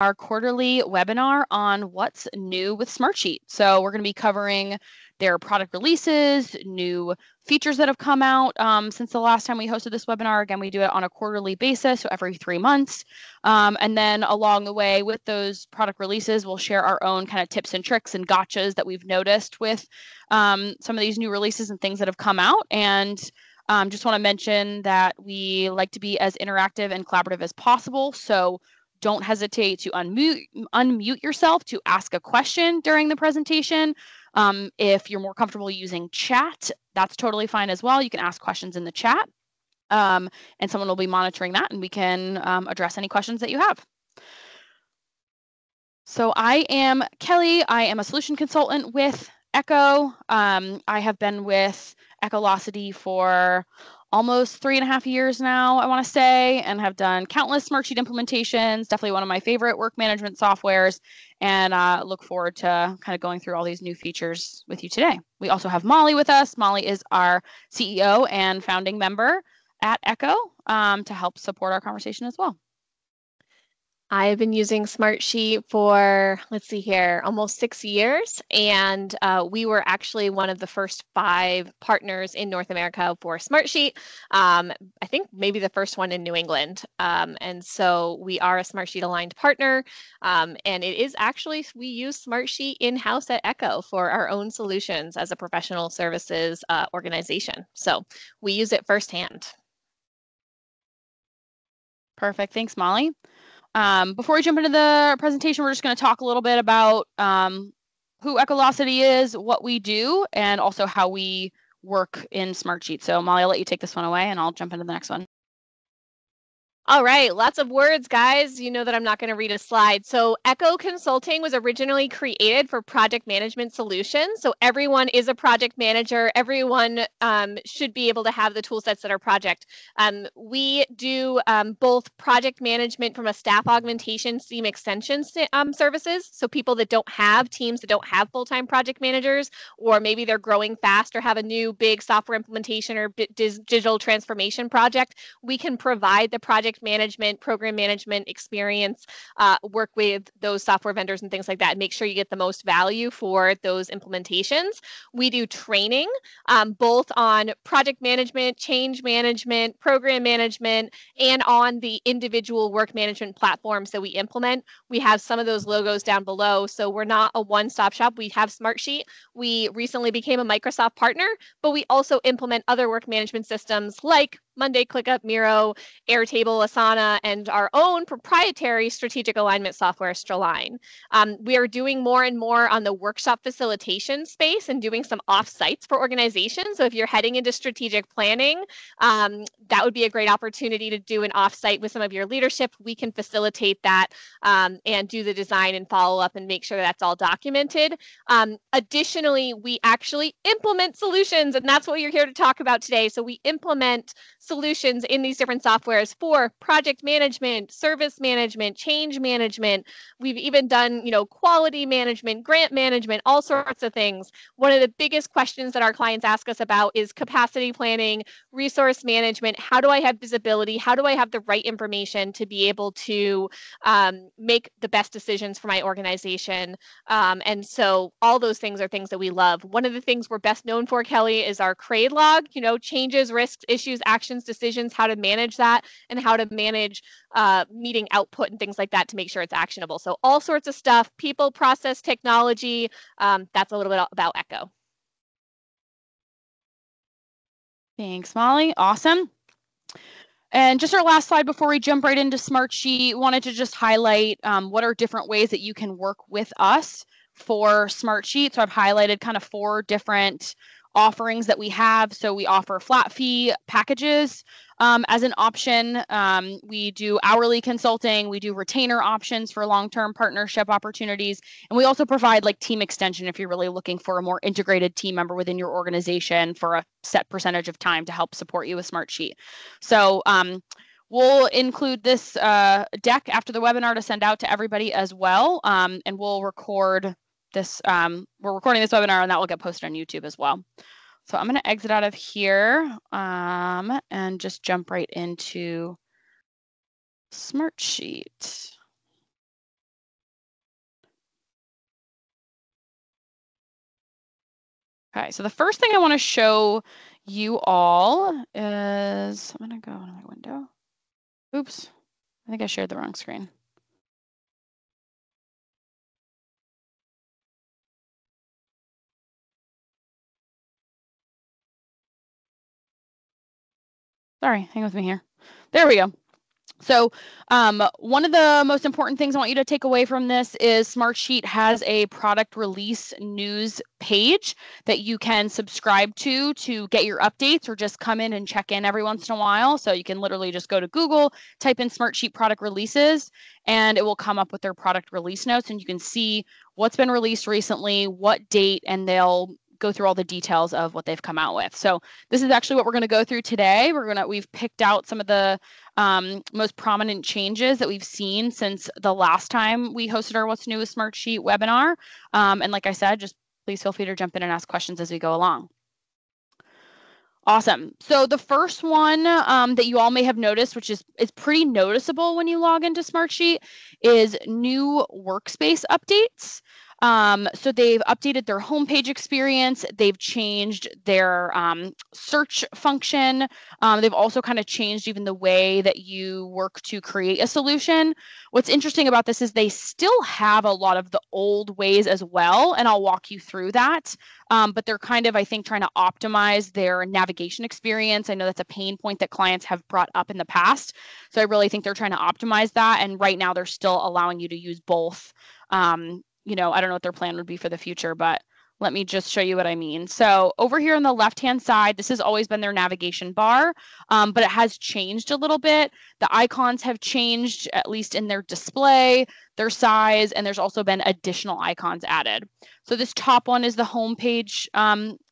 our quarterly webinar on what's new with Smartsheet. So we're going to be covering their product releases, new features that have come out since the last time we hosted this webinar. Again, we do it on a quarterly basis, so every 3 months. And then along the way with those product releases, we'll share our own kind of tips and tricks and gotchas that we've noticed with some of these new releases and things that have come out. And just want to mention that we like to be as interactive and collaborative as possible. So don't hesitate to unmute yourself to ask a question during the presentation. If you're more comfortable using chat, that's totally fine as well. You can ask questions in the chat, and someone will be monitoring that, and we can address any questions that you have. So I am Kelly. I am a solution consultant with Echo. I have been with Echolocity for almost 3.5 years now, I want to say, and have done countless Smartsheet implementations, definitely one of my favorite work management softwares, and look forward to kind of going through all these new features with you today. We also have Molly with us. Molly is our CEO and founding member at Echo to help support our conversation as well. I've been using Smartsheet for, let's see here, almost 6 years. And we were actually one of the first 5 partners in North America for Smartsheet. I think maybe the first one in New England. And so we are a Smartsheet aligned partner. And it is actually, we use Smartsheet in-house at Echo for our own solutions as a professional services organization. So we use it firsthand. Perfect. Thanks, Molly. Before we jump into the presentation, we're just going to talk a little bit about who Echolocity is, what we do, and also how we work in Smartsheet. So Molly, I'll let you take this one away and I'll jump into the next one. All right, lots of words, guys. You know that I'm not going to read a slide. So Echo Consulting was originally created for project management solutions. So everyone is a project manager. Everyone should be able to have the tool sets that are project. We do both project management from a staff augmentation team extension services. So people that don't have teams that don't have full-time project managers, or maybe they're growing fast or have a new big software implementation or digital transformation project, we can provide the project management, program management experience, work with those software vendors and things like that, and make sure you get the most value for those implementations. We do training, both on project management, change management, program management, and on the individual work management platforms that we implement. We have some of those logos down below, so we're not a one-stop shop. We have Smartsheet. We recently became a Microsoft partner, but we also implement other work management systems like Monday, ClickUp, Miro, Airtable, Asana, and our own proprietary strategic alignment software, Straline. We are doing more and more on the workshop facilitation space and doing some off-sites for organizations. So if you're heading into strategic planning, that would be a great opportunity to do an off-site with some of your leadership. We can facilitate that and do the design and follow up and make sure that's all documented. Additionally, we actually implement solutions, and that's what you're here to talk about today. So we implement solutions in these different softwares for project management, service management, change management. We've even done, quality management, grant management, all sorts of things. One of the biggest questions that our clients ask us about is capacity planning, resource management. How do I have visibility? How do I have the right information to be able to make the best decisions for my organization? And so all those things are things that we love. One of the things we're best known for, Kelly, is our CRADE log, changes, risks, issues, actions, decisions, how to manage that, and how to manage meeting output and things like that to make sure it's actionable. So all sorts of stuff, people, process, technology. That's a little bit about Echo. Thanks, Molly. Awesome. And just our last slide before we jump right into Smartsheet, wanted to just highlight what are different ways that you can work with us for Smartsheet. So I've highlighted kind of 4 different offerings that we have. So we offer flat fee packages as an option. We do hourly consulting. We do retainer options for long-term partnership opportunities. And we also provide team extension if you're really looking for a more integrated team member within your organization for a set percentage of time to help support you with Smartsheet. So we'll include this deck after the webinar to send out to everybody as well. And we'll record this, we're recording this webinar and that will get posted on YouTube as well. So I'm going to exit out of here and just jump right into Smartsheet. Okay, so the first thing I want to show you all is, I'm going to go to my window. Oops, I think I shared the wrong screen. Sorry, hang with me here. There we go. So one of the most important things I want you to take away from this is Smartsheet has a product release news page that you can subscribe to get your updates or just come in and check in every once in a while. So you can literally just go to Google, type in Smartsheet product releases, and it will come up with their product release notes, and you can see what's been released recently, what date, and they'll go through all the details of what they've come out with. So this is actually what we're going to go through today. We've picked out some of the most prominent changes that we've seen since the last time we hosted our What's New with Smartsheet webinar. And like I said, just please feel free to jump in and ask questions as we go along. Awesome. So the first one that you all may have noticed, which is pretty noticeable when you log into Smartsheet, is new workspace updates. So they've updated their homepage experience. They've changed their search function. They've also kind of changed even the way that you work to create a solution. What's interesting about this is they still have a lot of the old ways as well, and I'll walk you through that. But they're kind of, I think, trying to optimize their navigation experience. I know that's a pain point that clients have brought up in the past. So I really think they're trying to optimize that. And right now they're still allowing you to use both. I don't know what their plan would be for the future, but let me just show you what I mean. So over here on the left-hand side, this has always been their navigation bar, but it has changed a little bit. The icons have changed, at least in their display, their size, and there's also been additional icons added. So this top one is the homepage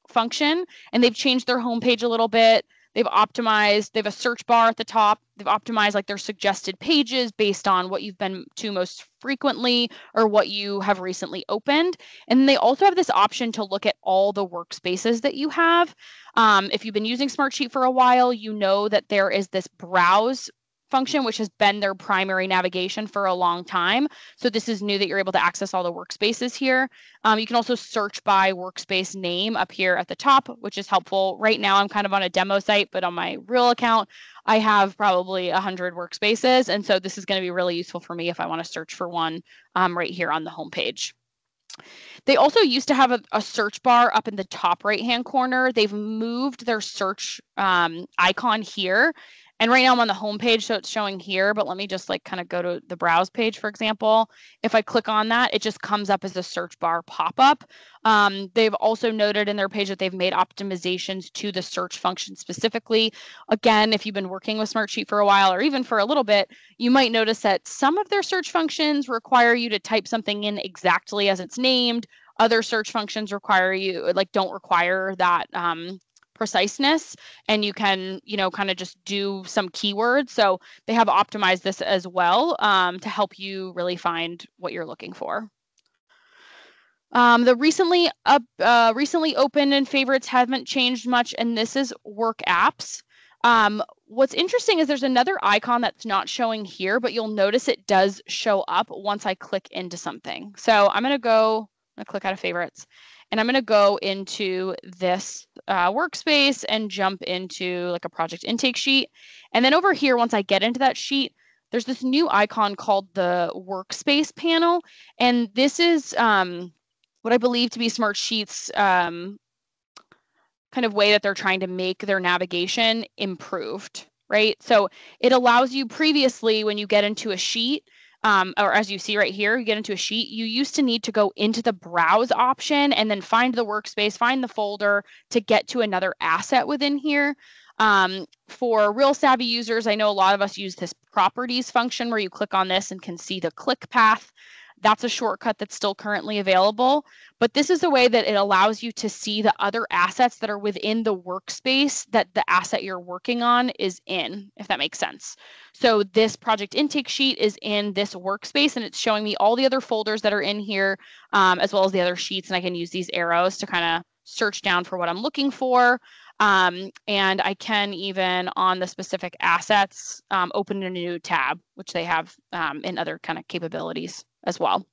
function, and they've changed their homepage a little bit. They've optimized, they have a search bar at the top. They've optimized like their suggested pages based on what you've been to most frequently or what you have recently opened. And they also have this option to look at all the workspaces that you have. If you've been using Smartsheet for a while, you know that there is this browse function, which has been their primary navigation for a long time. So this is new that you're able to access all the workspaces here. You can also search by workspace name up here at the top, which is helpful. Right now, I'm kind of on a demo site, but on my real account, I have probably 100 workspaces. And so this is going to be really useful for me if I want to search for one right here on the homepage. They also used to have a search bar up in the top right-hand corner. They've moved their search icon here. And right now I'm on the home page, so it's showing here, but let me just like kind of go to the browse page, for example. If I click on that, it just comes up as a search bar pop-up. They've also noted in their page that they've made optimizations to the search function specifically. Again, if you've been working with Smartsheet for a while or even for a little bit, you might notice that some of their search functions require you to type something in exactly as it's named. Other search functions don't require that preciseness, and you can, kind of just do some keywords. So they have optimized this as well to help you really find what you're looking for. The recently opened and favorites haven't changed much, and this is work apps. What's interesting is there's another icon that's not showing here, but you'll notice it does show up once I click into something. So I'm going to click out of favorites, and I'm going to go into this workspace and jump into like a project intake sheet. And then over here, once I get into that sheet, there's this new icon called the Workspace panel. And this is what I believe to be Smartsheet's kind of way that they're trying to make their navigation improved, right? So it allows you previously, when you get into a sheet, or as you see right here, you get into a sheet, you used to need to go into the browse option and then find the workspace, find the folder to get to another asset within here. For real savvy users, I know a lot of us use this properties function where you click on this and can see the click path. That's a shortcut that's still currently available, but this is a way that it allows you to see the other assets that are within the workspace that the asset you're working on is in, if that makes sense. So this project intake sheet is in this workspace, and it's showing me all the other folders that are in here, as well as the other sheets, and I can use these arrows to kind of search down for what I'm looking for. And I can even, on the specific assets, open a new tab, which they have in other kind of capabilities as well.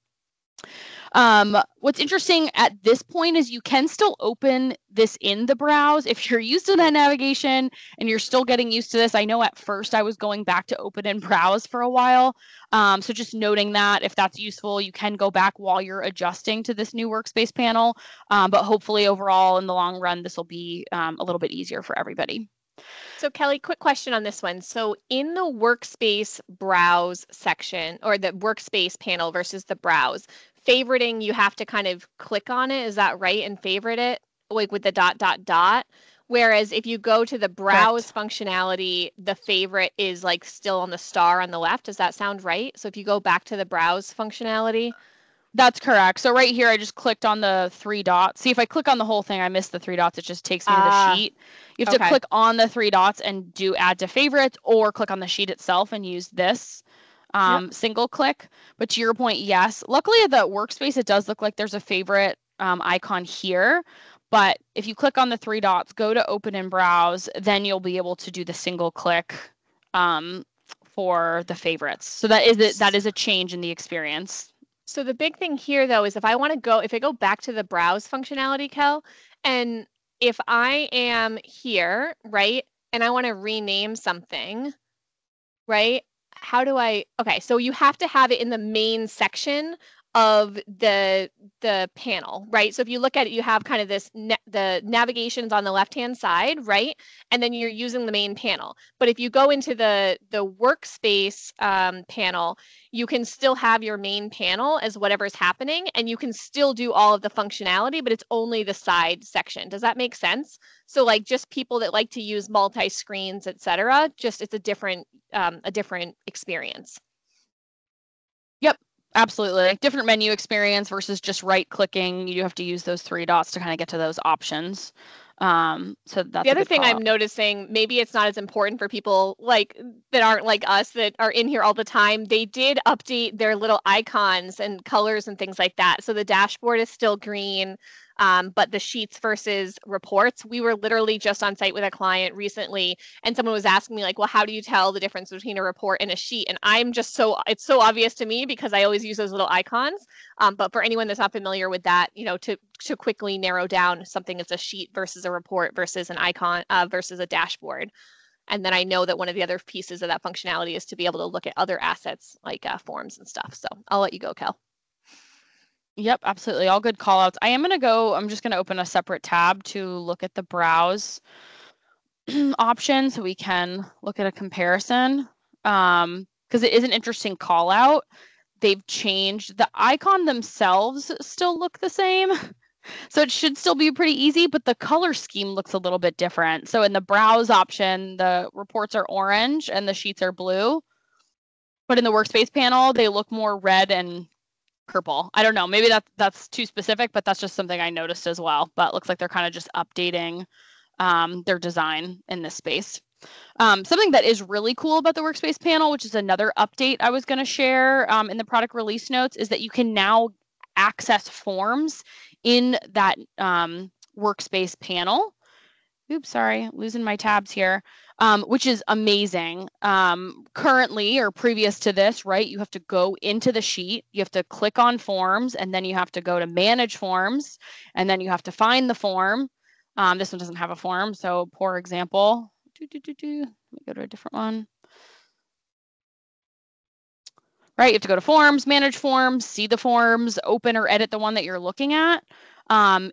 What's interesting at this point is you can still open this in the browse. If you're used to that navigation and you're still getting used to this, I know at first I was going back to open and browse for a while. So just noting that if that's useful, you can go back while you're adjusting to this new workspace panel. But hopefully overall in the long run, this will be a little bit easier for everybody. So Kelly, quick question on this one. So in the workspace browse section or the workspace panel versus the browse, favoriting, you have to kind of click on it. Is that right? And favorite it like with the ... Whereas if you go to the browse functionality, the favorite is like still on the star on the left. Does that sound right? So if you go back to the browse functionality. That's correct. So right here, I just clicked on the 3 dots. See, if I click on the whole thing, I miss the 3 dots. It just takes me to the sheet. You have to click on the 3 dots and do add to favorites, or click on the sheet itself and use this single click. But to your point, yes. Luckily, at the workspace, it does look like there's a favorite icon here. But if you click on the 3 dots, go to open and browse, then you'll be able to do the single click for the favorites. So that is a change in the experience. So the big thing here, though, is if I go back to the browse functionality, Kel, and if I am here, right, and I want to rename something, right, okay, so you have to have it in the main section of the panel, right? So if you look at it, you have kind of this, the navigations on the left-hand side, right? And then you're using the main panel. But if you go into the workspace panel, you can still have your main panel as whatever's happening, and you can still do all of the functionality, but it's only the side section. Does that make sense? So like just people that like to use multi-screens, et cetera, just it's a different experience. Yep. Absolutely. Different menu experience versus just right clicking. You have to use those 3 dots to kind of get to those options. So that's the other thing I'm noticing, maybe it's not as important for people like that aren't like us that are in here all the time. They did update their little icons and colors and things like that. So the dashboard is still green. But the sheets versus reports, we were literally just on site with a client recently, and someone was asking me like, well, how do you tell the difference between a report and a sheet? And I'm just it's so obvious to me because I always use those little icons. But for anyone that's not familiar with that, you know, to quickly narrow down something that's a sheet versus a report versus an icon versus a dashboard. And then I know that one of the other pieces of that functionality is to be able to look at other assets like forms and stuff. So I'll let you go, Kel. Yep, absolutely. All good call outs. I'm just going to open a separate tab to look at the browse option so we can look at a comparison. Because it is an interesting call out. They've changed the icon themselves still look the same. So it should still be pretty easy, but the color scheme looks a little bit different. So in the browse option, the reports are orange and the sheets are blue. But in the workspace panel, they look more red and purple. I don't know. Maybe that's too specific, but that's just something I noticed as well. But it looks like they're kind of just updating their design in this space. Something that is really cool about the workspace panel, which is another update I was going to share in the product release notes, is that you can now access forms in that workspace panel. Oops, sorry, losing my tabs here. Which is amazing. Currently or previous to this, right, you have to go into the sheet, you have to click on forms, and then you have to go to manage forms, and then you have to find the form. This one doesn't have a form, so poor example. Let me go to a different one. Right, you have to go to forms, manage forms, see the forms, open or edit the one that you're looking at.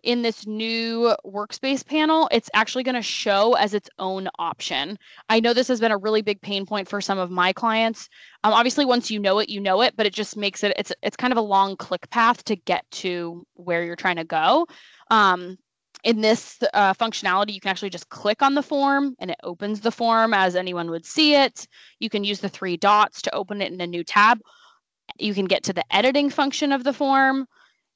In this new workspace panel, it's actually going to show as its own option. I know this has been a really big pain point for some of my clients. Obviously, once you know it, but it just makes it's kind of a long click path to get to where you're trying to go. In this functionality, you can actually just click on the form and it opens the form as anyone would see it. You can use the 3 dots to open it in a new tab. You can get to the editing function of the form,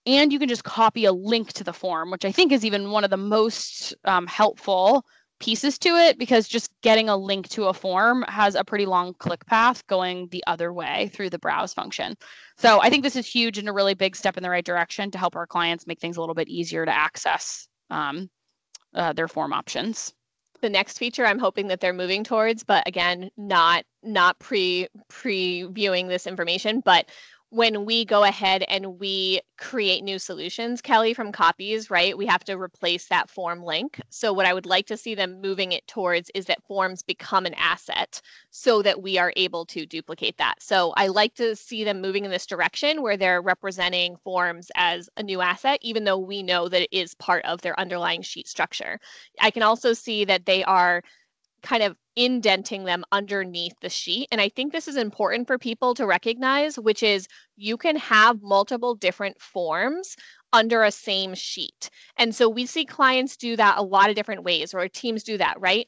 and you can just copy a link to the form, which I think is even one of the most helpful pieces to it, because just getting a link to a form has a pretty long click path going the other way through the browse function. So I think this is huge and a really big step in the right direction to help our clients make things a little bit easier to access their form options. The next feature I'm hoping that they're moving towards, but again, not previewing this information, but when we go ahead and we create new solutions, Kelly, from copies, right, we have to replace that form link. So what I would like to see them moving it towards is that forms become an asset so that we are able to duplicate that. So I like to see them moving in this direction where they're representing forms as a new asset, even though we know that it is part of their underlying sheet structure. I can also see that they are kind of indenting them underneath the sheet. And I think this is important for people to recognize, which is you can have multiple different forms under a same sheet. And so we see clients do that a lot of different ways, or teams do that, right?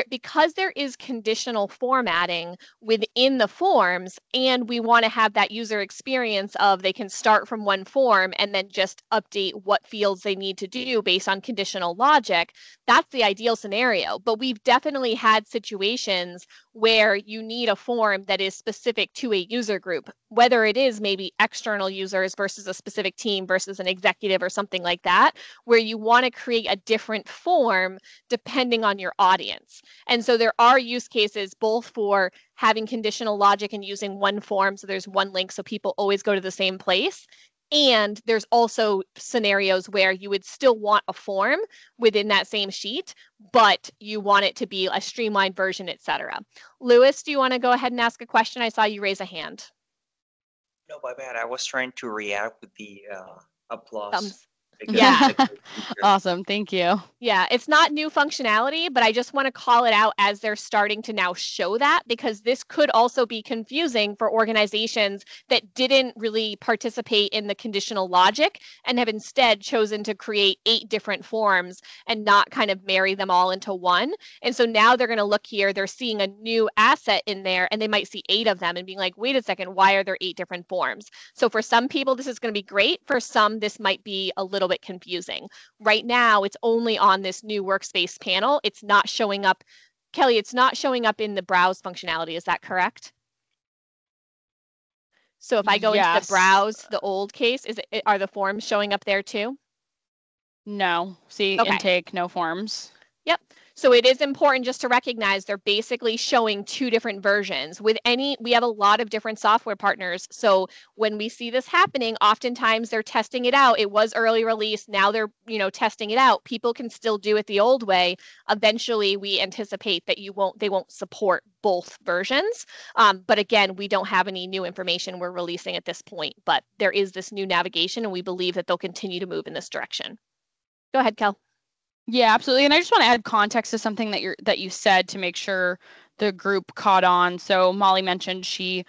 Because there is conditional formatting within the forms, and we want to have that user experience of they can start from one form and then just update what fields they need to do based on conditional logic. That's the ideal scenario. But we've definitely had situations where you need a form that is specific to a user group, whether it is maybe external users versus a specific team versus an executive or something like that, where you want to create a different form depending on your audience. And so there are use cases both for having conditional logic and using one form, so there's one link so people always go to the same place. And there's also scenarios where you would still want a form within that same sheet, but you want it to be a streamlined version, etc. Lewis, do you want to go ahead and ask a question? I saw you raise a hand. No, my bad. I was trying to react with the applause. Yeah. Awesome. Thank you. Yeah, it's not new functionality, but I just want to call it out as they're starting to now show that, because this could also be confusing for organizations that didn't really participate in the conditional logic and have instead chosen to create 8 different forms and not kind of marry them all into one. And so now they're going to look here, they're seeing a new asset in there, and they might see 8 of them and being like, wait a second, why are there 8 different forms? So for some people, this is going to be great. For some, this might be a little bit confusing. Right now, it's only on this new Workspace panel. It's not showing up. Kelly, it's not showing up in the browse functionality. Is that correct? So if I go into the browse, the old case, are the forms showing up there too? No. See, okay. Intake, no forms. Yep. So it is important just to recognize they're basically showing 2 different versions. We have a lot of different software partners. So when we see this happening, oftentimes they're testing it out. It was early release. Now they're, testing it out. People can still do it the old way. Eventually, we anticipate that they won't support both versions. But again, we don't have any new information we're releasing at this point. But there is this new navigation, and we believe that they'll continue to move in this direction. Go ahead, Kel. Yeah, absolutely. And I just want to add context to something that you said to make sure the group caught on. So Molly mentioned she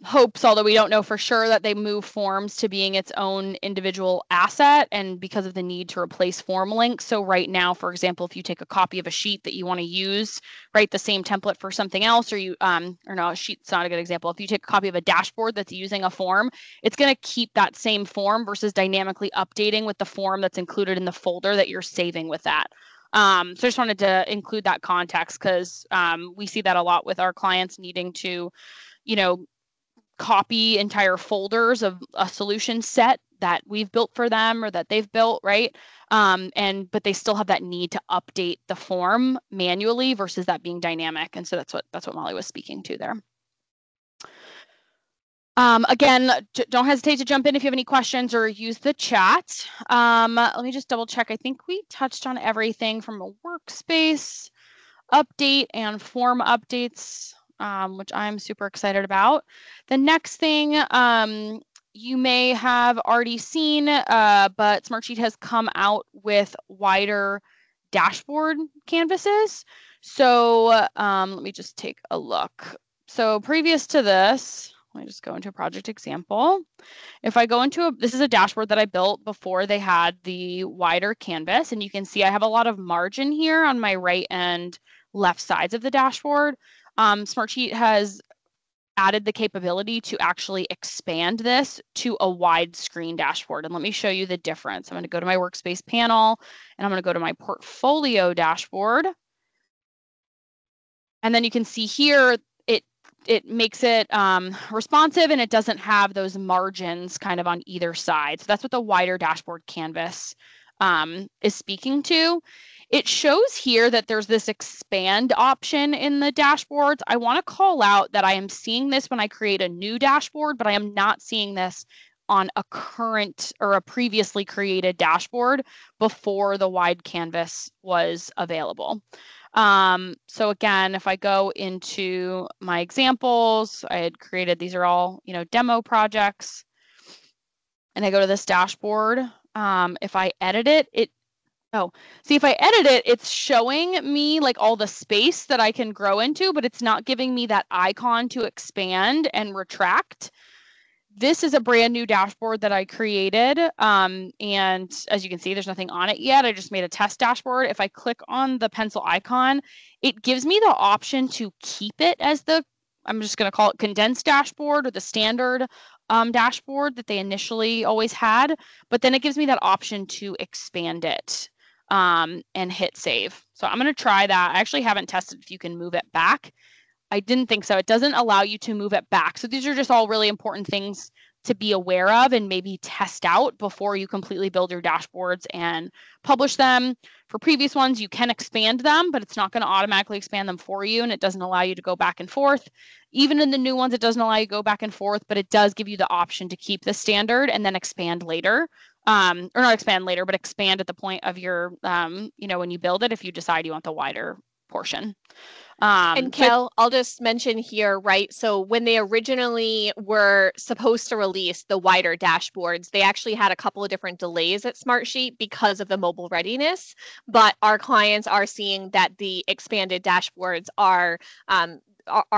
hopes, although we don't know for sure, that they move forms to being its own individual asset, and because of the need to replace form links. So right now, for example, if you take a copy of a sheet that you want to use, write the same template for something else, or a sheet's not a good example. If you take a copy of a dashboard that's using a form, it's going to keep that same form versus dynamically updating with the form that's included in the folder that you're saving with that. So I just wanted to include that context, because we see that a lot with our clients needing to, copy entire folders of a solution set that we've built for them or that they've built, right? But they still have that need to update the form manually versus that being dynamic. And so that's what Molly was speaking to there. Again, don't hesitate to jump in if you have any questions or use the chat. Let me just double check. I think we touched on everything from a workspace update and form updates, which I'm super excited about. The next thing you may have already seen, but Smartsheet has come out with wider dashboard canvases. So let me just take a look. So previous to this, let me just go into a project example. If I go into this is a dashboard that I built before they had the wider canvas, and you can see I have a lot of margin here on my right and left sides of the dashboard. Smartsheet has added the capability to actually expand this to a widescreen dashboard. And let me show you the difference. I'm going to go to my workspace panel, and I'm going to go to my portfolio dashboard. And then you can see here, it makes it responsive, and it doesn't have those margins kind of on either side. So that's what the wider dashboard canvas is speaking to. It shows here that there's this expand option in the dashboards. I want to call out that I am seeing this when I create a new dashboard, but I am not seeing this on a current or a previously created dashboard before the wide canvas was available. So again, if I go into my examples, I had created, these are all, demo projects, and I go to this dashboard. If I edit it, if I edit it, it's showing me like all the space that I can grow into, but it's not giving me that icon to expand and retract. This is a brand new dashboard that I created. And as you can see, there's nothing on it yet. I just made a test dashboard. If I click on the pencil icon, it gives me the option to keep it as I'm just going to call it condensed dashboard or the standard dashboard that they initially always had. But then it gives me that option to expand it and hit save. So I'm going to try that. I actually haven't tested if you can move it back. I didn't think so. It doesn't allow you to move it back. So these are just all really important things to be aware of and maybe test out before you completely build your dashboards and publish them. For previous ones, you can expand them, but it's not going to automatically expand them for you, and it doesn't allow you to go back and forth. Even in the new ones, it doesn't allow you to go back and forth, but it does give you the option to keep the standard and then expand later. Or not expand later, but expand at the point of your, when you build it, if you decide you want the wider portion. And Kel, I'll just mention here, right? So when they originally were supposed to release the wider dashboards, they actually had a couple of different delays at Smartsheet because of the mobile readiness. But our clients are seeing that the expanded dashboards are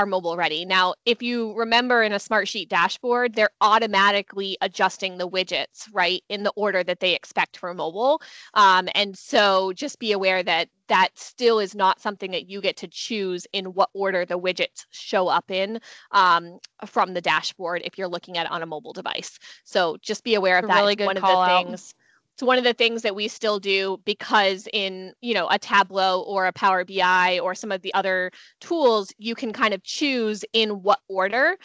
mobile ready. Now, if you remember in a Smartsheet dashboard, they're automatically adjusting the widgets, right, in the order that they expect for mobile. And so just be aware that that still is not something that you get to choose in what order the widgets show up in from the dashboard if you're looking at it on a mobile device. So just be aware of that. Really good call out. It's one of the things that we still do, because in, a Tableau or a Power BI or some of the other tools, you can kind of choose in what order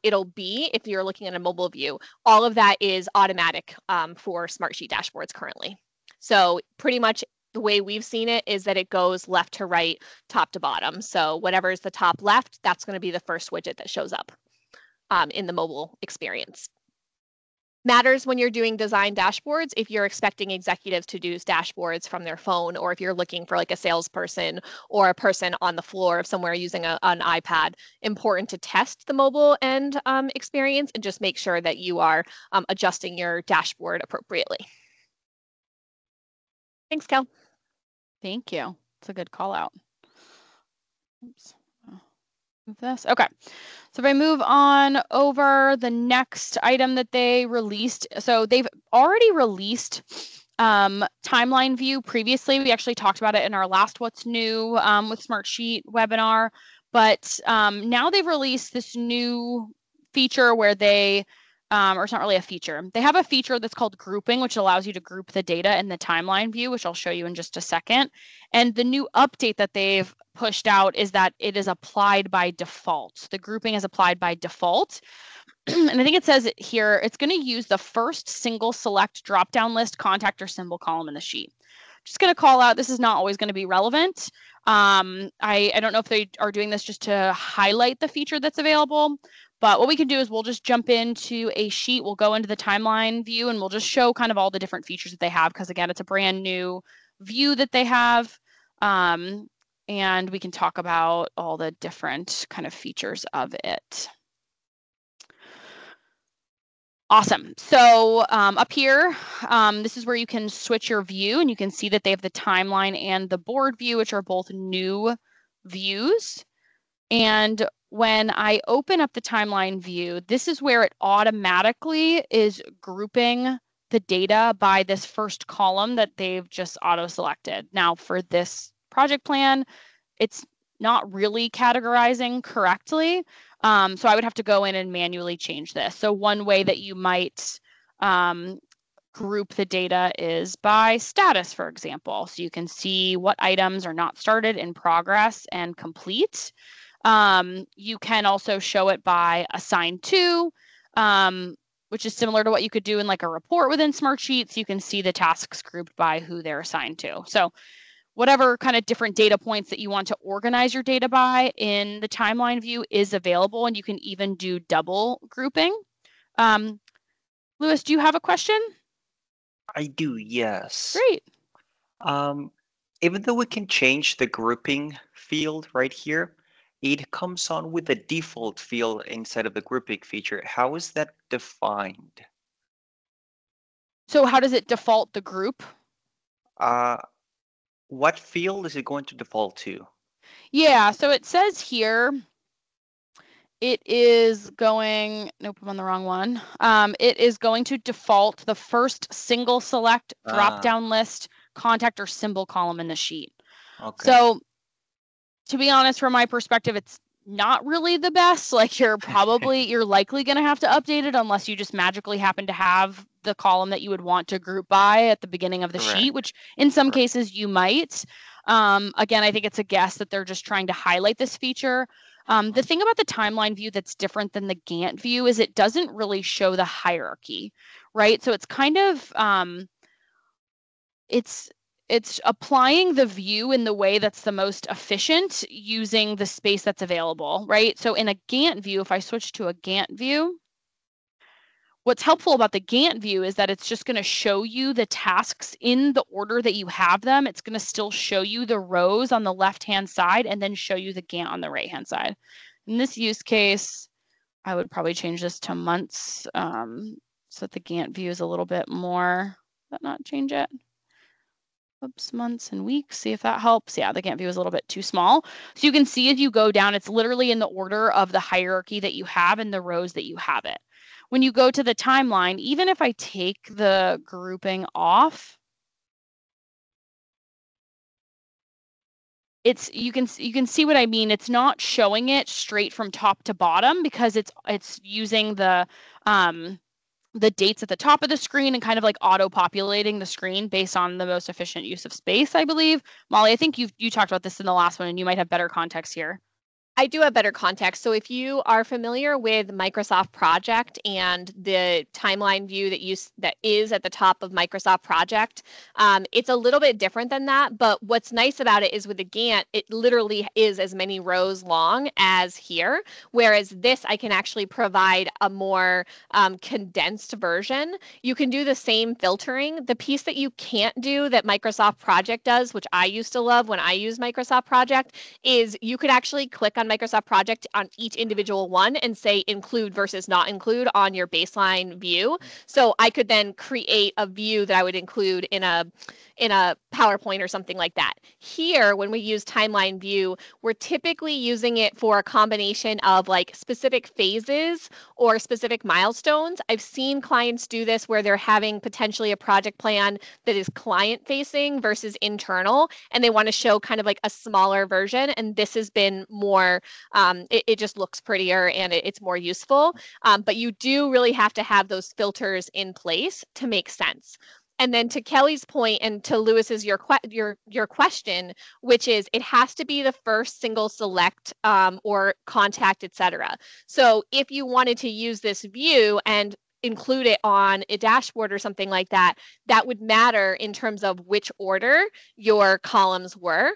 it'll be if you're looking at a mobile view. All of that is automatic for Smartsheet dashboards currently. So pretty much the way we've seen it is that it goes left to right, top to bottom. So whatever is the top left, that's going to be the first widget that shows up in the mobile experience. Matters when you're doing design dashboards if you're expecting executives to do dashboards from their phone, or if you're looking for like a salesperson or a person on the floor of somewhere using an iPad. Important to test the mobile end experience and just make sure that you are adjusting your dashboard appropriately. Thanks, Kel. Thank you. It's a good call out. Oops. Move this. Okay. So if I move on over, the next item that they released, so they've already released timeline view previously. We actually talked about it in our last What's New with Smartsheet webinar, but now they've released this new feature where they, or it's not really a feature. They have a feature that's called grouping, which allows you to group the data in the timeline view, which I'll show you in just a second. And the new update that they've pushed out is that it is applied by default. The grouping is applied by default. And I think it says it here, it's going to use the first single select drop-down list contact or symbol column in the sheet. Just going to call out, this is not always going to be relevant. I don't know if they are doing this just to highlight the feature that's available, but what we can do is we'll just jump into a sheet. We'll go into the timeline view and we'll just show kind of all the different features that they have, because again, it's a brand new view that they have. And we can talk about all the different kind of features of it. Awesome. So up here, this is where you can switch your view, and you can see that they have the timeline and the board view, which are both new views. And when I open up the timeline view, this is where it automatically is grouping the data by this first column that they've just auto-selected. Now for this project plan, it's not really categorizing correctly. So I would have to go in and manually change this. So one way that you might group the data is by status, for example. So you can see what items are not started, in progress, and complete. You can also show it by assigned to. which is similar to what you could do in like a report within Smartsheet. So you can see the tasks grouped by who they're assigned to. So whatever kind of different data points that you want to organize your data by in the timeline view is available, and you can even do double grouping. Lewis, do you have a question? I do, yes. Great. Even though we can change the grouping field right here, it comes on with a default field instead of the grouping feature. How is that defined? So how does it default the group? What field is it going to default to? Yeah, so it says here, it is going, nope, I'm on the wrong one. It is going to default the first single select drop-down list contact or symbol column in the sheet. Okay. So to be honest, from my perspective, it's not really the best. Like you're likely going to have to update it unless you just magically happen to have the column that you would want to group by at the beginning of the sheet, which in some cases you might. Again, I think it's a guess that they're just trying to highlight this feature. The thing about the timeline view that's different than the Gantt view is it doesn't really show the hierarchy, right? So it's kind of, it's applying the view in the way that's the most efficient using the space that's available, right? So in a Gantt view, if I switch to a Gantt view, what's helpful about the Gantt view is that it's just going to show you the tasks in the order that you have them. It's going to still show you the rows on the left-hand side and then show you the Gantt on the right-hand side. In this use case, I would probably change this to months so that the Gantt view is a little bit more, did that not change it? Oops, months and weeks, see if that helps. Yeah, the Gantt view is a little bit too small. So you can see as you go down, it's literally in the order of the hierarchy that you have and the rows that you have it. When you go to the timeline, even if I take the grouping off, you can see what I mean. It's not showing it straight from top to bottom because it's using the dates at the top of the screen and kind of like auto-populating the screen based on the most efficient use of space, I believe. Molly, I think you talked about this in the last one and you might have better context here. I do have better context. So if you are familiar with Microsoft Project and the timeline view that is at the top of Microsoft Project, it's a little bit different than that. But what's nice about it is with the Gantt, it literally is as many rows long as here. Whereas this, I can actually provide a more condensed version. You can do the same filtering. The piece that you can't do that Microsoft Project does, which I used to love when I used Microsoft Project, is you could actually click on Microsoft Project on each individual one and say include versus not include on your baseline view. So I could then create a view that I would include in a PowerPoint or something like that. Here, when we use timeline view, we're typically using it for a combination of like specific phases or specific milestones. I've seen clients do this where they're having potentially a project plan that is client facing versus internal, and they want to show kind of like a smaller version. And this has been more, it just looks prettier and it's more useful. But you do really have to have those filters in place to make sense. And then to Kelly's point and to Lewis's your question, which is it has to be the first single select or contact, etc. So if you wanted to use this view and include it on a dashboard or something like that, that would matter in terms of which order your columns were,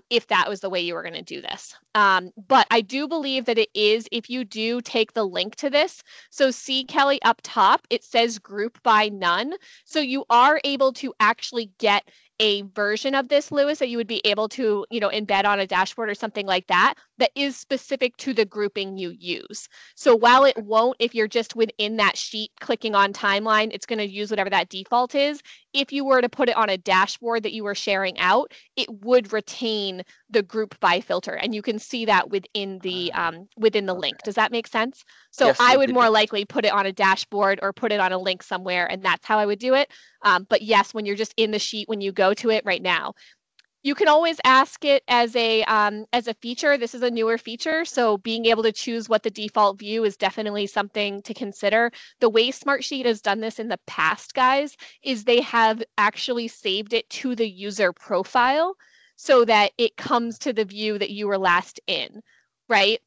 if that was the way you were going to do this. But I do believe that it is, if you do take the link to this, so see Kelly up top, it says group by none. So you are able to actually get a version of this, Lewis, that you would be able to, embed on a dashboard or something like that, that is specific to the grouping you use. So while it won't, if you're just within that sheet clicking on timeline, it's going to use whatever that default is. If you were to put it on a dashboard that you were sharing out, it would retain the group by filter, and you can see that within the link. Does that make sense? So yes, I would more likely put it on a dashboard or put it on a link somewhere, and that's how I would do it. But yes, when you're just in the sheet, when you go to it right now, you can always ask it as a feature. This is a newer feature, so being able to choose what the default view is definitely something to consider. The way Smartsheet has done this in the past, guys, is they have actually saved it to the user profile so that it comes to the view that you were last in, right?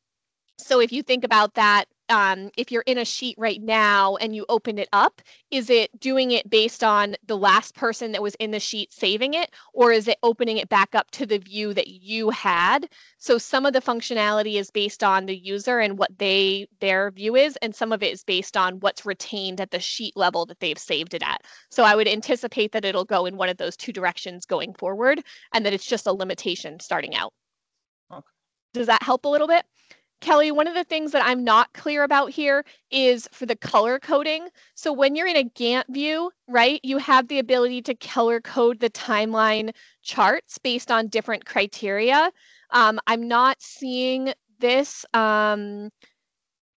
So if you think about that, if you're in a sheet right now and you open it up, is it doing it based on the last person that was in the sheet saving it, or is it opening it back up to the view that you had? So some of the functionality is based on the user and what their view is, and some of it is based on what's retained at the sheet level that they've saved it at. So I would anticipate that it'll go in one of those two directions going forward, and that it's just a limitation starting out. Okay. Does that help a little bit? Kelly, one of the things that I'm not clear about here is for the color coding. So when you're in a Gantt view, right, you have the ability to color code the timeline charts based on different criteria. I'm not seeing this.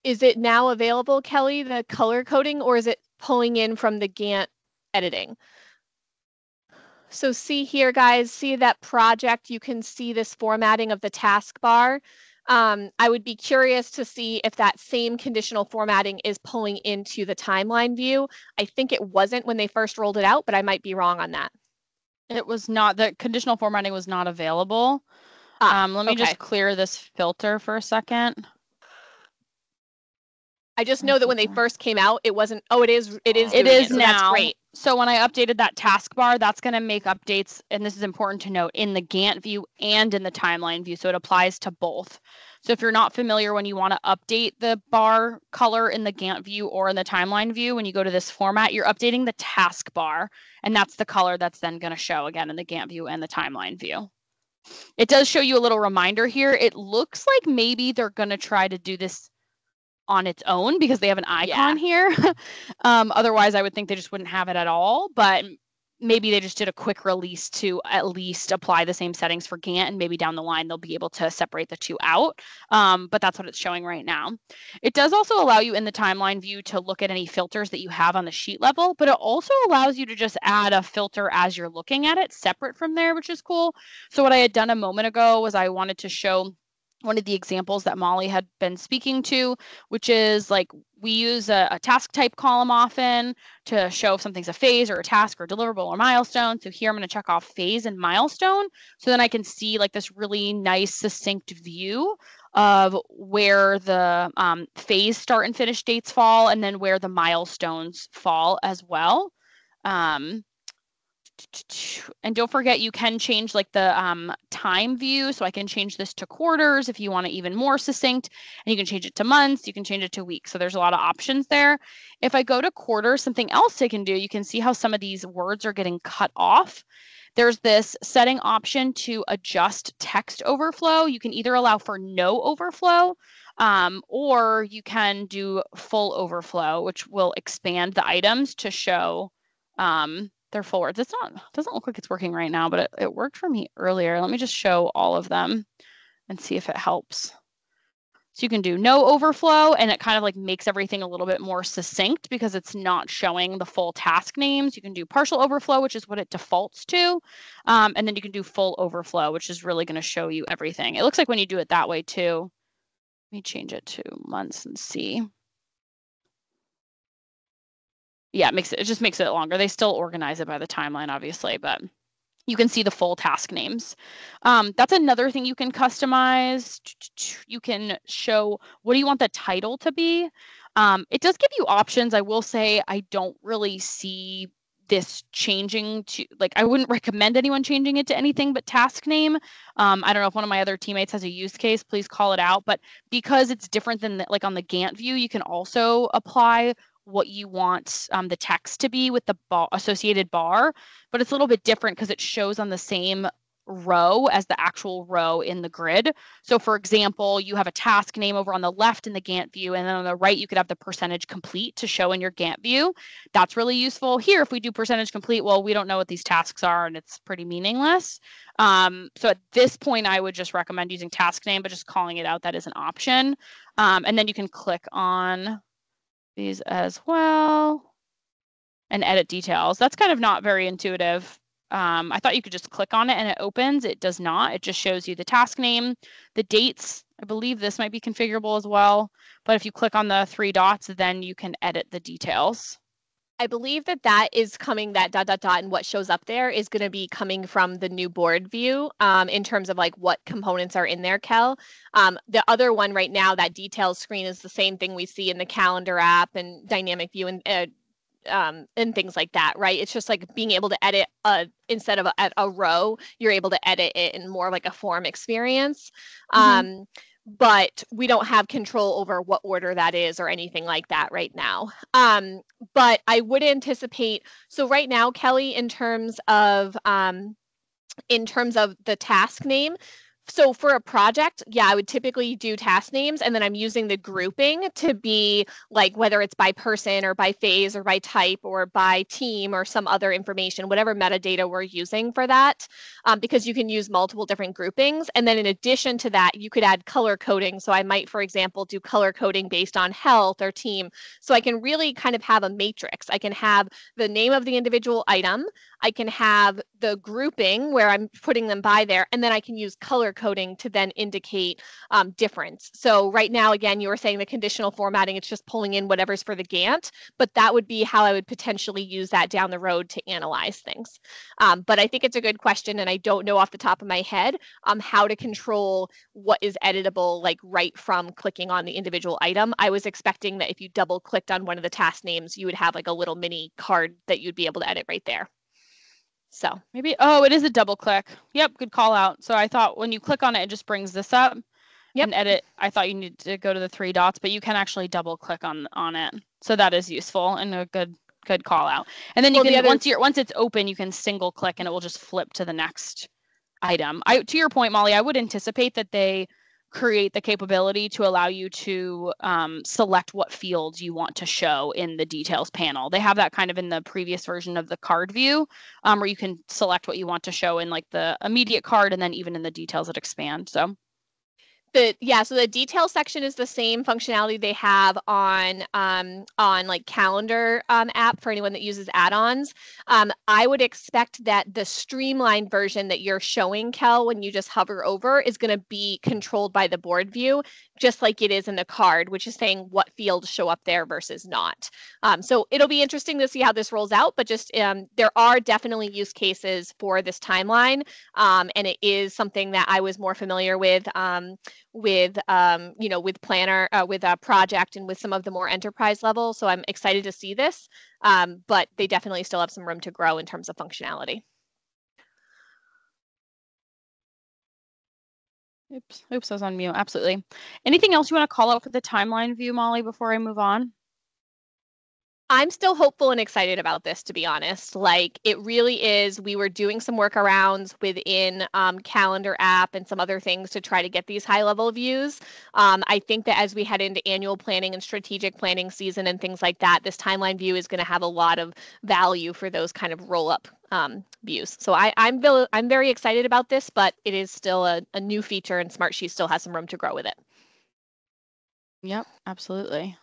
Is it now available, Kelly, the color coding, or is it pulling in from the Gantt editing? So see here, guys, see that project, you can see this formatting of the taskbar. I would be curious to see if that same conditional formatting is pulling into the timeline view. I think it wasn't when they first rolled it out, but I might be wrong on that. It was not, the conditional formatting was not available. Let me just clear this filter for a second. I just know that when they first came out, it wasn't. Oh, it is. It is. So now. That's great. So when I updated that taskbar, that's going to make updates, and this is important to note, in the Gantt view and in the timeline view. So it applies to both. So if you're not familiar, when you want to update the bar color in the Gantt view or in the timeline view, when you go to this format, you're updating the taskbar, and that's the color that's then going to show again in the Gantt view and the timeline view. It does show you a little reminder here. It looks like maybe they're going to try to do this on its own because they have an icon here. Otherwise, I would think they just wouldn't have it at all. But maybe they just did a quick release to at least apply the same settings for Gantt, and maybe down the line they'll be able to separate the two out. But that's what it's showing right now. It does also allow you in the timeline view to look at any filters that you have on the sheet level, but it also allows you to just add a filter as you're looking at it separate from there, which is cool. So what I had done a moment ago was I wanted to show one of the examples that Molly had been speaking to, which is like we use a task type column often to show if something's a phase or a task or deliverable or milestone. So here I'm going to check off phase and milestone. So then I can see like this really nice succinct view of where the phase start and finish dates fall, and then where the milestones fall as well. And don't forget, you can change like the time view. So I can change this to quarters if you want it even more succinct, and you can change it to months, you can change it to weeks. So there's a lot of options there. If I go to quarters, something else I can do, you can see how some of these words are getting cut off. There's this setting option to adjust text overflow. You can either allow for no overflow, or you can do full overflow, which will expand the items to show their full words. It doesn't look like it's working right now, but it worked for me earlier. Let me just show all of them and see if it helps. So you can do no overflow, and it kind of like makes everything a little bit more succinct because it's not showing the full task names. You can do partial overflow, which is what it defaults to. And then you can do full overflow, which is really going to show you everything. It looks like when you do it that way too. Let me change it to months and see. Yeah, it just makes it longer. They still organize it by the timeline, obviously, but you can see the full task names. That's another thing you can customize. You can show, what do you want the title to be? It does give you options. I will say I don't really see this changing to, like, I wouldn't recommend anyone changing it to anything but task name. I don't know if one of my other teammates has a use case, please call it out. But because it's different than like on the Gantt view, you can also apply what you want the text to be with the associated bar, but it's a little bit different because it shows on the same row as the actual row in the grid. So for example, you have a task name over on the left in the Gantt view, and then on the right, you could have the percentage complete to show in your Gantt view. That's really useful. Here, if we do percentage complete, well, we don't know what these tasks are, and it's pretty meaningless. So at this point, I would just recommend using task name, but just calling it out, that is an option. And then you can click on these as well and edit details. That's kind of not very intuitive. I thought you could just click on it and it opens. It does not. It just shows you the task name, the dates. I believe this might be configurable as well. But if you click on the 3 dots, then you can edit the details. I believe that is coming, that ... and what shows up there is going to be coming from the new board view in terms of like what components are in there, Kel. The other one right now, that details screen, is the same thing we see in the calendar app and dynamic view and things like that, right? It's just like being able to edit instead of a row, you're able to edit it in more like a form experience. But we don't have control over what order that is or anything like that right now. But I would anticipate, so right now, Kelly, in terms of the task name, so for a project, yeah, I would typically do task names, and then I'm using the grouping to be like whether it's by person or by phase or by type or by team or some other information, whatever metadata we're using for that, because you can use multiple different groupings. And then in addition to that, you could add color coding. So I might, for example, do color coding based on health or team. So I can really kind of have a matrix. I can have the name of the individual item. I can have the grouping where I'm putting them by there, and then I can use color coding to then indicate difference. So right now, again, you were saying the conditional formatting, it's just pulling in whatever's for the Gantt, but that would be how I would potentially use that down the road to analyze things. But I think it's a good question, and I don't know off the top of my head how to control what is editable, like right from clicking on the individual item. I was expecting that if you double clicked on one of the task names, you would have like a little mini card that you'd be able to edit right there. So maybe, oh, it is a double click. Yep, good call out. So I thought when you click on it, it just brings this up. And edit. I thought you needed to go to the three dots, but you can actually double click on it. So that is useful and a good call out. And then you can, once it's open, you can single click and it will just flip to the next item. To your point, Molly, I would anticipate that they create the capability to allow you to select what fields you want to show in the details panel. They have that kind of in the previous version of the card view, where you can select what you want to show in like the immediate card and then even in the details that expand. So the detail section is the same functionality they have on like calendar app for anyone that uses add-ons. I would expect that the streamlined version that you're showing, Kel, when you just hover over, is going to be controlled by the board view, just like it is in the card, which is saying what fields show up there versus not. So it'll be interesting to see how this rolls out, but just there are definitely use cases for this timeline, and it is something that I was more familiar with Planner, with a project, and with some of the more enterprise level. So I'm excited to see this, but they definitely still have some room to grow in terms of functionality. Oops, I was on mute. Absolutely. Anything else you want to call out for the timeline view, Molly, before I move on? I'm still hopeful and excited about this, to be honest. Like, it really is. We were doing some workarounds within calendar app and some other things to try to get these high level views. I think that as we head into annual planning and strategic planning season and things like that, this timeline view is going to have a lot of value for those kind of roll up views. So I'm very excited about this, but it is still a new feature, and Smartsheet still has some room to grow with it. Yep, absolutely.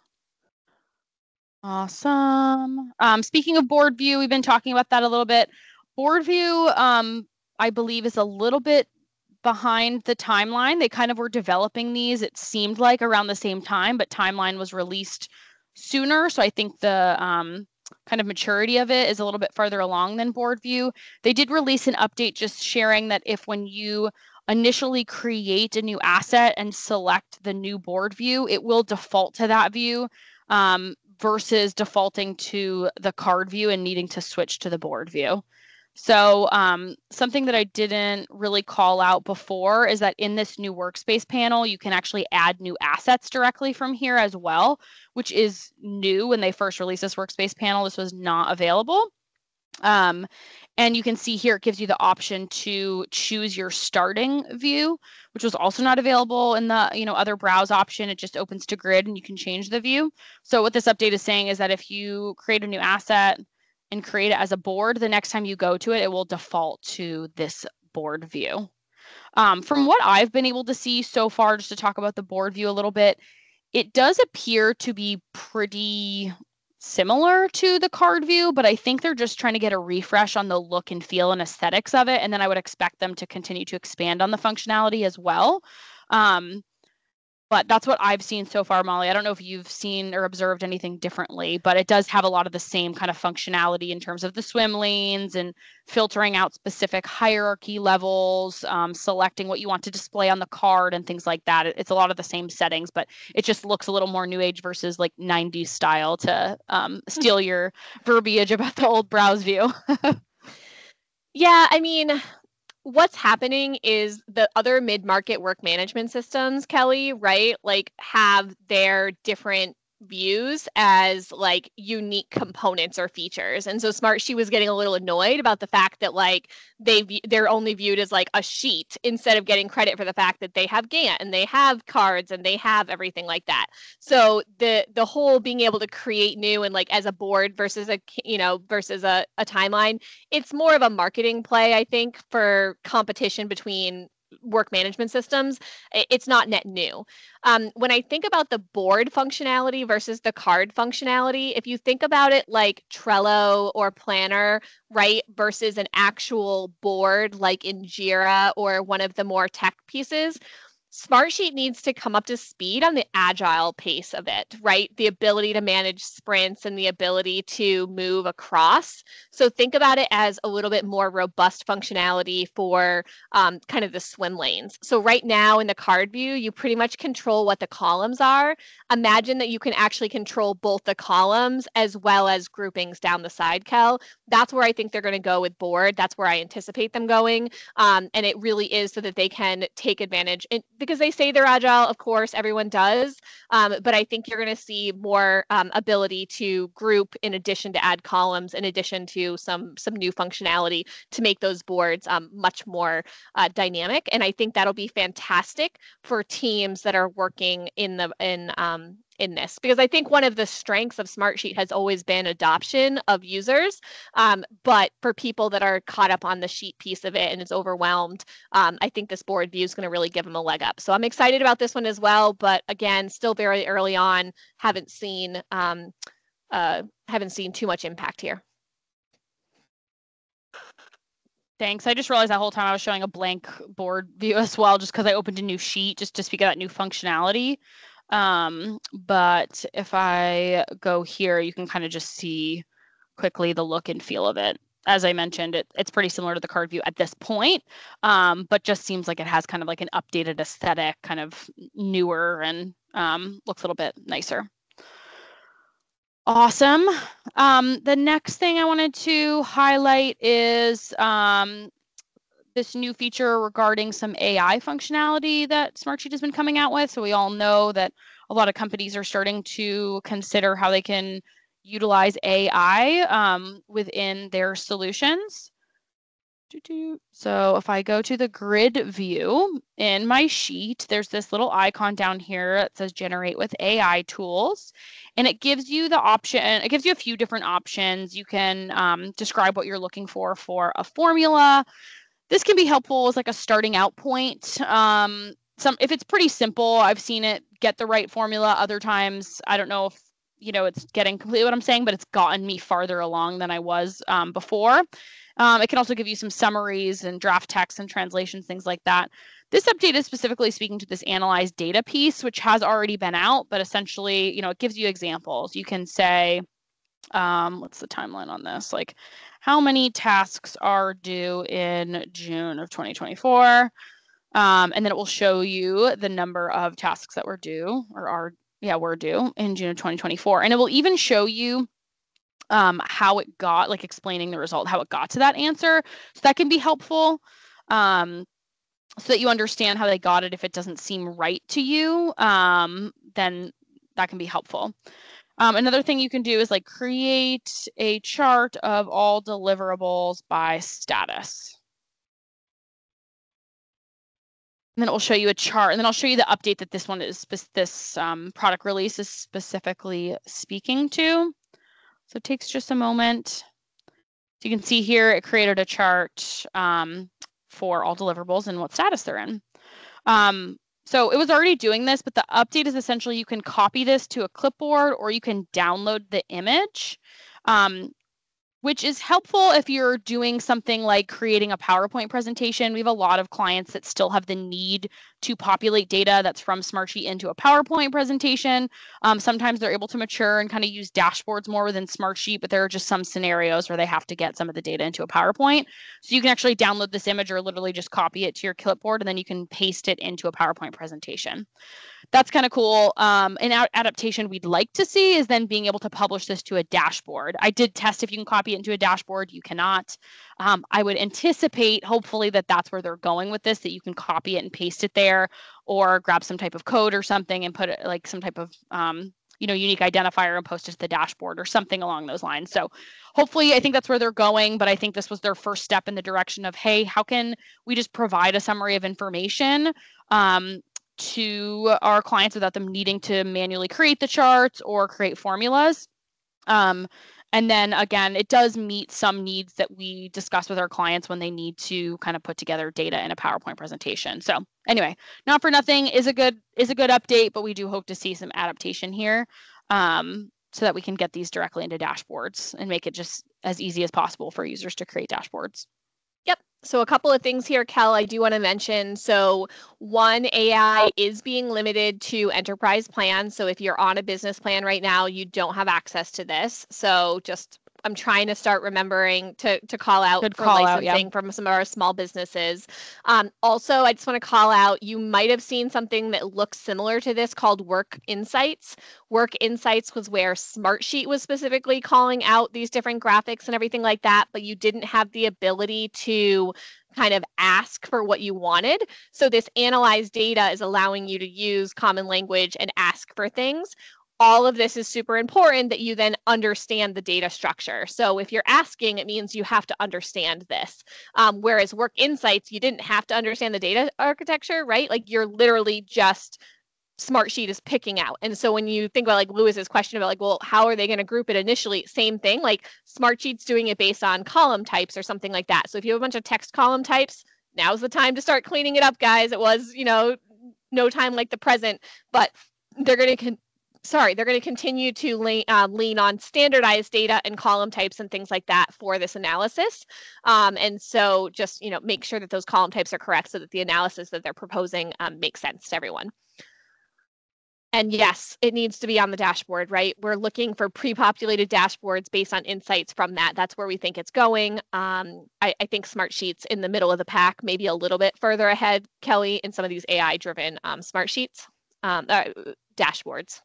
Awesome. Speaking of board view, we've been talking about that a little bit. Board view, I believe, is a little bit behind the timeline. They kind of were developing these, it seemed like, around the same time, but timeline was released sooner. So I think the kind of maturity of it is a little bit farther along than board view. They did release an update just sharing that if when you initially create a new asset and select the new board view, it will default to that view, versus defaulting to the card view and needing to switch to the board view. So something that I didn't really call out before is that in this new workspace panel, you can actually add new assets directly from here as well, which is new. When they first released this workspace panel, this was not available. And you can see here, it gives you the option to choose your starting view, which was also not available in the other browse option. It just opens to grid and you can change the view. So what this update is saying is that if you create a new asset and create it as a board, the next time you go to it, it will default to this board view. From what I've been able to see so far, just to talk about the board view a little bit, it does appear to be pretty similar to the card view, but I think they're just trying to get a refresh on the look and feel and aesthetics of it. And then I would expect them to continue to expand on the functionality as well. But But that's what I've seen so far, Molly. I don't know if you've seen or observed anything differently, but it does have a lot of the same kind of functionality in terms of the swim lanes and filtering out specific hierarchy levels, selecting what you want to display on the card and things like that. It's a lot of the same settings, but it just looks a little more new age versus like 90s style, to steal your verbiage about the old browse view. Yeah, I mean, what's happening is the other mid-market work management systems, Kelly, right, like have their different views as like unique components or features. And so Smartsheet was getting a little annoyed about the fact that like they're only viewed as like a sheet instead of getting credit for the fact that they have Gantt and they have cards and they have everything like that. So the whole being able to create new and like as a board versus a versus a timeline, it's more of a marketing play, I think, for competition between work management systems. It's not net new. When I think about the board functionality versus the card functionality, if you think about it like Trello or Planner, right, versus an actual board like in Jira or one of the more tech pieces, Smartsheet needs to come up to speed on the agile pace of it, right? The ability to manage sprints and the ability to move across. So think about it as a little bit more robust functionality for kind of the swim lanes. So right now in the card view, you pretty much control what the columns are. Imagine that you can actually control both the columns as well as groupings down the side, Kel. That's where I think they're going to go with board. That's where I anticipate them going. And it really is so that they can take advantage. And because they say they're agile, of course, everyone does. But I think you're going to see more ability to group in addition to add columns, in addition to some new functionality to make those boards much more dynamic. And I think that'll be fantastic for teams that are working in this, because I think one of the strengths of Smartsheet has always been adoption of users. But for people that are caught up on the sheet piece of it and is overwhelmed, I think this board view is going to really give them a leg up. So I'm excited about this one as well. But again, still very early on. Haven't seen too much impact here. Thanks. I just realized that whole time I was showing a blank board view as well, just because I opened a new sheet just to speak of that new functionality. But if I go here, you can kind of just see quickly the look and feel of it. As I mentioned, it's pretty similar to the card view at this point, but just seems like it has kind of like an updated aesthetic, kind of newer, and looks a little bit nicer. Awesome. The next thing I wanted to highlight is this new feature regarding some AI functionality that Smartsheet has been coming out with. So we all know that a lot of companies are starting to consider how they can utilize AI within their solutions. So if I go to the grid view in my sheet, there's this little icon down here that says generate with AI tools. And it gives you the option, it gives you a few different options. You can describe what you're looking for a formula. This can be helpful as like a starting out point. If it's pretty simple, I've seen it get the right formula. Other times, I don't know if it's getting completely what I'm saying, but it's gotten me farther along than I was before. It can also give you some summaries and draft text and translations, things like that. This update is specifically speaking to this analyze data piece, which has already been out, but essentially, it gives you examples. You can say, what's the timeline on this? Like, how many tasks are due in June of 2024? And then it will show you the number of tasks that were due were due in June of 2024. And it will even show you how it got, like explaining the result, how it got to that answer. So that can be helpful, so that you understand how they got it. If it doesn't seem right to you, then that can be helpful. Another thing you can do is like create a chart of all deliverables by status. And then it will show you a chart, and then I'll show you the update that this one is, this product release is specifically speaking to. So it takes just a moment. So you can see here, it created a chart for all deliverables and what status they're in. So it was already doing this, but the update is essentially you can copy this to a clipboard or you can download the image. which is helpful if you're doing something like creating a PowerPoint presentation. We have a lot of clients that still have the need to populate data that's from Smartsheet into a PowerPoint presentation. Sometimes they're able to mature and kind of use dashboards more within Smartsheet, but there are just some scenarios where they have to get some of the data into a PowerPoint. So you can actually download this image or literally just copy it to your clipboard, and then you can paste it into a PowerPoint presentation. That's kind of cool. An adaptation we'd like to see is then being able to publish this to a dashboard. I did test if you can copy it into a dashboard. You cannot. I would anticipate, hopefully, that that's where they're going with this, that you can copy it and paste it there, or grab some type of code or something and put it like some type of unique identifier and post it to the dashboard or something along those lines. So hopefully, I think that's where they're going, but I think this was their first step in the direction of, hey, how can we just provide a summary of information to our clients without them needing to manually create the charts or create formulas. And then again, it does meet some needs that we discuss with our clients when they need to kind of put together data in a PowerPoint presentation. So anyway, not for nothing is a good update, but we do hope to see some adaptation here so that we can get these directly into dashboards and make it just as easy as possible for users to create dashboards. Yep. So a couple of things here, Kel, I do want to mention. So one, AI is being limited to enterprise plans. So if you're on a business plan right now, you don't have access to this. So just I'm trying to start remembering to call out for licensing from some of our small businesses. Also, I just want to call out, you might have seen something that looks similar to this called Work Insights. Work Insights was where Smartsheet was specifically calling out these different graphics and everything like that, but you didn't have the ability to kind of ask for what you wanted. So this analyze data is allowing you to use common language and ask for things. All of this is super important that you then understand the data structure. So if you're asking, it means you have to understand this. Whereas Work Insights, you didn't have to understand the data architecture, right? Like you're literally just Smartsheet is picking out. And so when you think about like Lewis's question about like, well, how are they going to group it initially? Same thing, like Smartsheet's doing it based on column types or something like that. So if you have a bunch of text column types, now's the time to start cleaning it up, guys. It was, no time like the present, but they're going to continue to lean on standardized data and column types and things like that for this analysis. And so just, make sure that those column types are correct so that the analysis that they're proposing makes sense to everyone. And yes, it needs to be on the dashboard, right? We're looking for pre-populated dashboards based on insights from that. That's where we think it's going. I think Smartsheet's in the middle of the pack, maybe a little bit further ahead, Kelly, in some of these AI-driven Smartsheets, dashboards.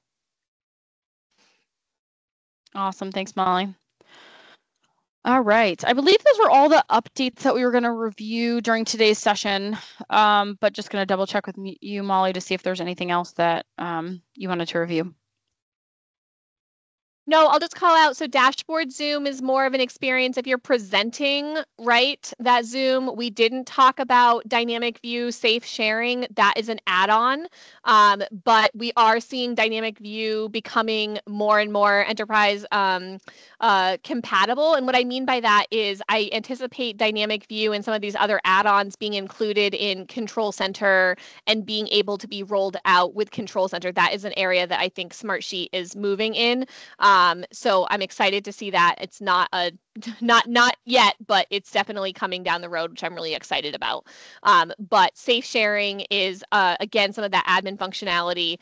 Awesome. Thanks, Molly. All right. I believe those were all the updates that we were going to review during today's session, but just going to double check with you, Molly, to see if there's anything else that you wanted to review. No, I'll just call out. So dashboard Zoom is more of an experience if you're presenting, right? That Zoom, we didn't talk about dynamic view, safe sharing. That is an add-on, but we are seeing dynamic view becoming more and more enterprise compatible. And what I mean by that is I anticipate dynamic view and some of these other add-ons being included in Control Center and being able to be rolled out with Control Center. That is an area that I think Smartsheet is moving in. So I'm excited to see that. It's not yet, but it's definitely coming down the road, which I'm really excited about. But safe sharing is, again, some of that admin functionality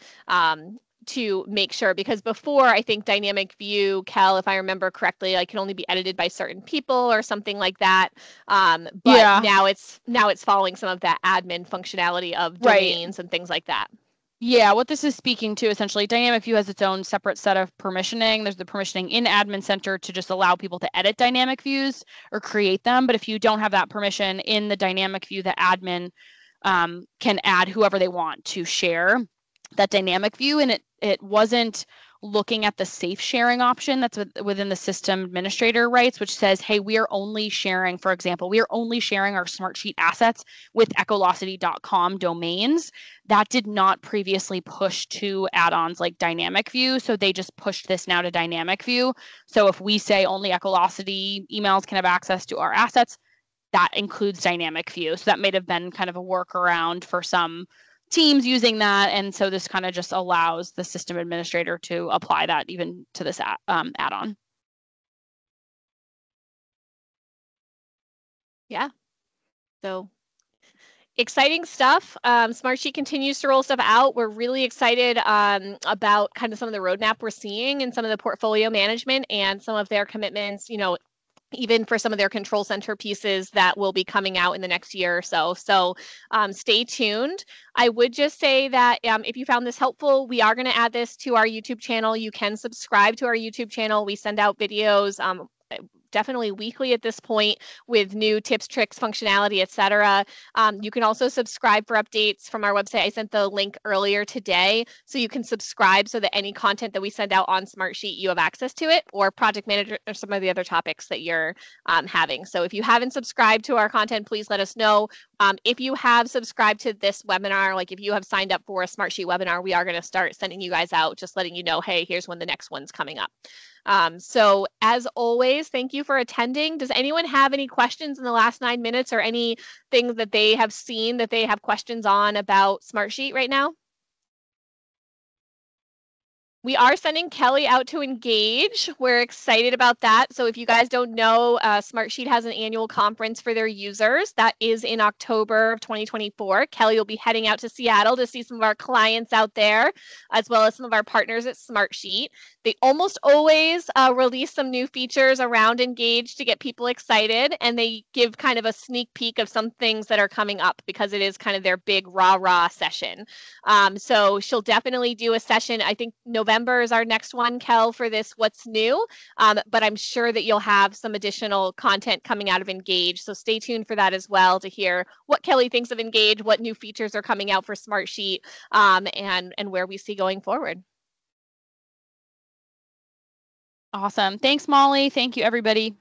to make sure, because before I think dynamic view, Kel, if I remember correctly, like can only be edited by certain people or something like that. But yeah. now it's following some of that admin functionality of domains and things like that. Yeah, what this is speaking to, essentially, Dynamic View has its own separate set of permissioning. There's the permissioning in Admin Center to just allow people to edit dynamic views or create them. But if you don't have that permission in the Dynamic View, the admin can add whoever they want to share that dynamic view. And it wasn't looking at the safe sharing option that's within the system administrator rights, which says, hey, we are only sharing, for example, we are only sharing our Smartsheet assets with Echolocity.com domains. That did not previously push to add-ons like Dynamic View. So they just pushed this now to Dynamic View. So if we say only Ecolocity emails can have access to our assets, that includes Dynamic View. So that may have been kind of a workaround for some teams using that. And so this kind of just allows the system administrator to apply that even to this add-on. Yeah. So exciting stuff. Smartsheet continues to roll stuff out. We're really excited about kind of some of the roadmap we're seeing and some of the portfolio management and some of their commitments, even for some of their control center pieces that will be coming out in the next year or so. So stay tuned. I would just say that if you found this helpful, we are going to add this to our YouTube channel. You can subscribe to our YouTube channel. We send out videos definitely weekly at this point with new tips, tricks, functionality, etc. You can also subscribe for updates from our website. I sent the link earlier today, so you can subscribe so that any content that we send out on Smartsheet, you have access to it, or project manager or some of the other topics that you're having. So if you haven't subscribed to our content, please let us know. If you have subscribed to this webinar, like if you have signed up for a Smartsheet webinar, we are going to start sending you guys out, just letting you know, hey, here's when the next one's coming up. So as always, thank you for attending. Does anyone have any questions in the last 9 minutes or anything that they have seen that they have questions on about Smartsheet right now? We are sending Kelly out to Engage. We're excited about that. So if you guys don't know, Smartsheet has an annual conference for their users. That is in October of 2024. Kelly will be heading out to Seattle to see some of our clients out there, as well as some of our partners at Smartsheet. They almost always release some new features around Engage to get people excited, and they give kind of a sneak peek of some things that are coming up because it is kind of their big rah-rah session. So she'll definitely do a session. I think November is our next one, Kel, for this What's New. But I'm sure that you'll have some additional content coming out of Engage. So stay tuned for that as well to hear what Kelly thinks of Engage, what new features are coming out for Smartsheet, and where we see going forward. Awesome. Thanks, Molly. Thank you, everybody.